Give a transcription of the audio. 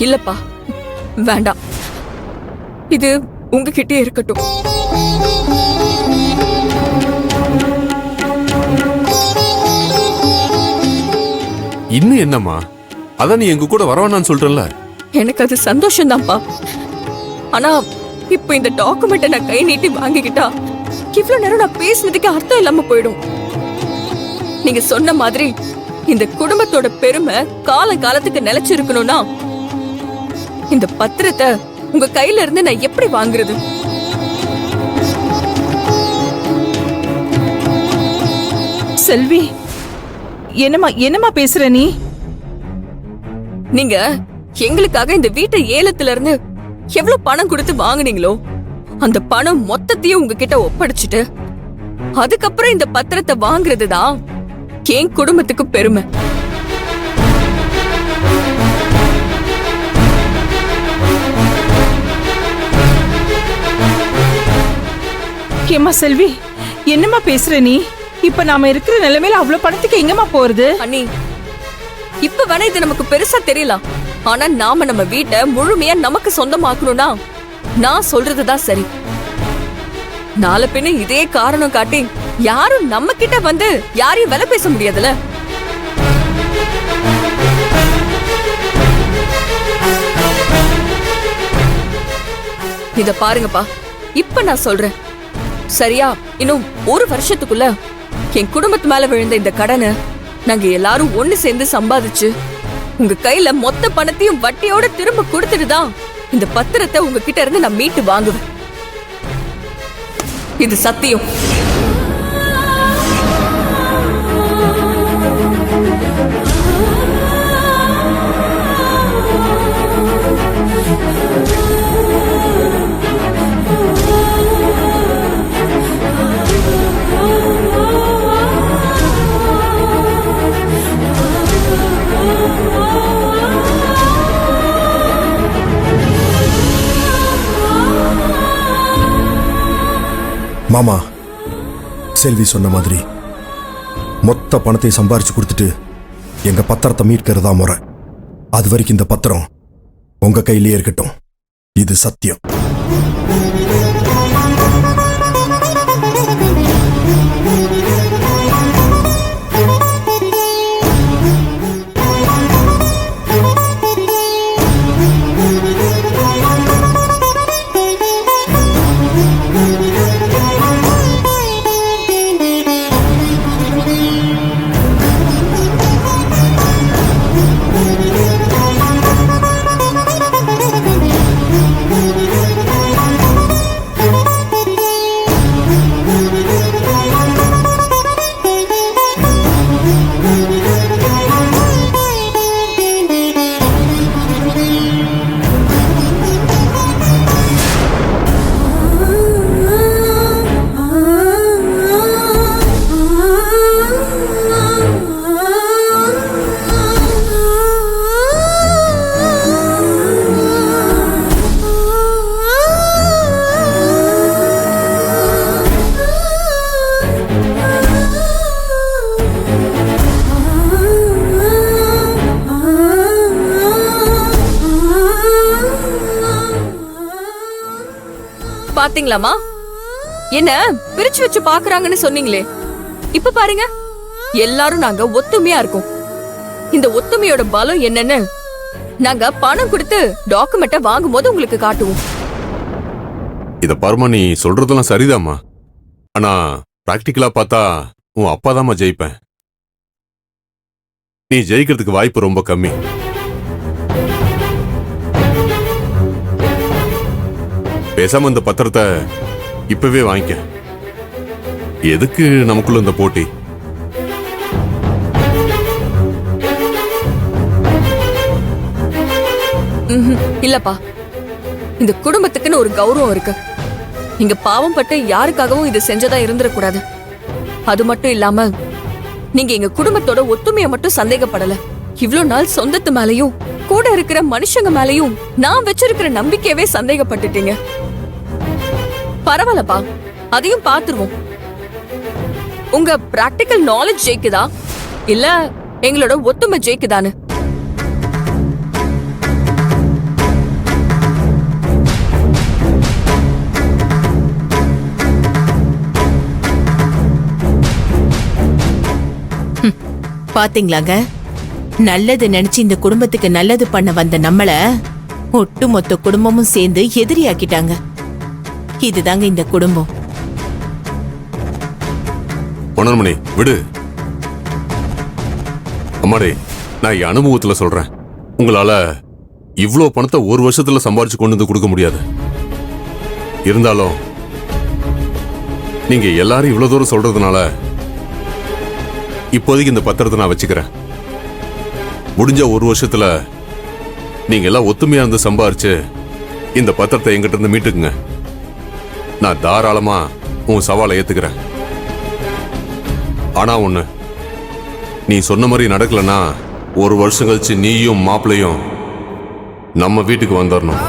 இல்லப்பா, வேண்டாம். இது உங்ககிட்டே இருக்கட்டும். இன்னும் என்னம்மா? அதான் நீ எங்க கூட வரவேணான்னு சொல்றல. எனக்கு அது சந்தோஷம் தான்ப்பா. ஆனா இப்ப இந்த டாக்குமெண்ட்டை நான் கை நீட்டி வாங்கிக்கிட்டா இவ்வளவு நேரம் நான் பேசினதுக்கு அர்த்தம் இல்லாம போயிடும். நீங்க சொன்ன மாதிரி இந்த குடும்பத்தோட பெருமை காலத்துக்கு நிலைச்சிருக்கணும்னா இந்த பத்திரத்தை உங்க கையில இருந்து நான் எப்படி வாங்குறது? செல்வி, என்னமா பேசுற நீ? நீங்க எங்களுக்காக இந்த வீட்டை ஏலத்துல இருந்து எவ்வளவு பணம் கொடுத்து வாங்குனீங்களோ அந்த பணம் மொத்தத்தையும் உங்ககிட்ட ஒப்படைச்சிட்டு அதுக்கப்புறம் இந்த பத்திரத்தை வாங்குறதுதான் என் குடும்பத்துக்கு பெருமை. ஏம்மா செல்வி, என்னமா பேசுற நீ? இப்ப நாம இருக்கிற நிலைமையில அவ்வளவு பணத்துக்கு எங்கம்மா போறது? அண்ணி, இப்ப வேணா இது நமக்கு பெருசா தெரியலாம். ஆனா நாம நம்ம வீட்டை முழுமையா நமக்கு சொந்தமாக்கணும்னா நான் சொல்றதுதான் சரி. நாளை பின்ன இதே காரணம் காட்டி யாரும் நம்ம கிட்ட வந்து யாரையும் விலை பேச முடியாதுல. இத பாருங்கப்பா, இப்ப நான் சொல்றேன் சரியா? இன்னும் ஒரு வருஷத்துக்குள்ள என் குடும்பத்து மேல விழுந்த இந்த கடனை நாங்க எல்லாரும் ஒண்ணு சேர்ந்து சம்பாதிச்சு உங்க கையில மொத்த பணத்தையும் வட்டியோட திரும்ப கொடுத்துட்டுதான் இந்த பத்திரத்தை உங்ககிட்ட இருந்து நான் மீட்டு வாங்குவேன். இது சத்தியம். மாமா, செல்வி சொன்ன மாதிரி மொத்த பணத்தை சம்பாரிச்சு கொடுத்துட்டு எங்க பத்திரத்தை மீட்கிறதா முறை. அது வரைக்கும் இந்த பத்திரம் உங்க கையிலேயே இருக்கட்டும். இது சத்தியம். பாத்தீங்களாமா? என்ன பிரிச்சு வச்சு பாக்குறாங்கன்னு சொன்னீங்களே, இப்ப பாருங்க, எல்லாரும் நாங்க ஒத்துமையா இருக்கோம். இந்த ஒத்துமையோட பலம் என்னன்னு நாங்க பணம் கொடுத்து டாக்குமெண்ட்டை வாங்கும் போது உங்களுக்கு காட்டுவோம். இத பாருமா, நீ சொல்றதெல்லாம் சரிதாம்மா. ஆனா பிராக்டிகலா பார்த்தா உன் அப்பாதாம்மா ஜெயிப்பேன். நீ ஜெயிக்கிறதுக்கு வாய்ப்பு ரொம்ப கம்மி. பேசாம இந்த பத்திரத்தை இப்பவே வாங்கிக்க. எதுக்கு நமக்குள்ள இந்த போட்டி? இல்லப்பா, இந்த குடும்பத்துக்குன்னு ஒரு கௌரவம் இருக்கு. நீங்க பாவம் பட்டு யாருக்காகவும் இது செஞ்சதா இருந்துடக்கூடாது. அது மட்டும் இல்லாம நீங்க எங்க குடும்பத்தோட ஒத்துமையை மட்டும் சந்தேகப்படல. இவ்ளோ நாள் சொந்தத்து மேலையும் கூட இருக்கிற மனுஷங்க மேலையும் நான் வச்சிருக்கிற நம்பிக்கையவே சந்தேகப்பட்டுட்டீங்க. பரவாயில்லப்பா, அதையும் பாத்துருவோம். உங்க பிராக்டிக்கல் நாலேஜ் ஜெயிக்குதா இல்ல எங்களோட ஒத்துமை ஜெயிக்குதான்னு? பாத்தீங்களாங்க, நல்லது நினைச்சு இந்த குடும்பத்துக்கு நல்லது பண்ண வந்த நம்மள ஒட்டுமொத்த குடும்பமும் சேர்ந்து எதிரியாக்கிட்டாங்க. இதுதாங்க இந்த குடும்பம். மனோன்மணி விடு. அம்மாடே, நான் என் அனுபவத்துல சொல்றேன். உங்களால இவ்ளோ பணத்தை ஒரு வருஷத்துல சம்பாரிச்சு கொண்டு வந்து கொடுக்க முடியாது. இருந்தாலும் நீங்க எல்லாரும் இவ்வளவு தூரம் சொல்றதுனால இப்போதைக்கு இந்த பத்திரத்தை நான் வச்சுக்கிறேன். முடிஞ்ச ஒரு வருஷத்துல நீங்க எல்லாம் ஒத்துமையா இருந்து சம்பாரிச்சு இந்த பத்திரத்தை என்கிட்ட இருந்து மீட்டுக்குங்க. நான் தாராளமா உன் சவாலை ஏத்துக்கிறேன். ஆனா ஒண்ணு, நீ சொன்ன மாதிரி நடக்கலன்னா ஒரு வருஷம் கழிச்சு நீயும் மாப்பிள்ளையும் நம்ம வீட்டுக்கு வந்துடணும்.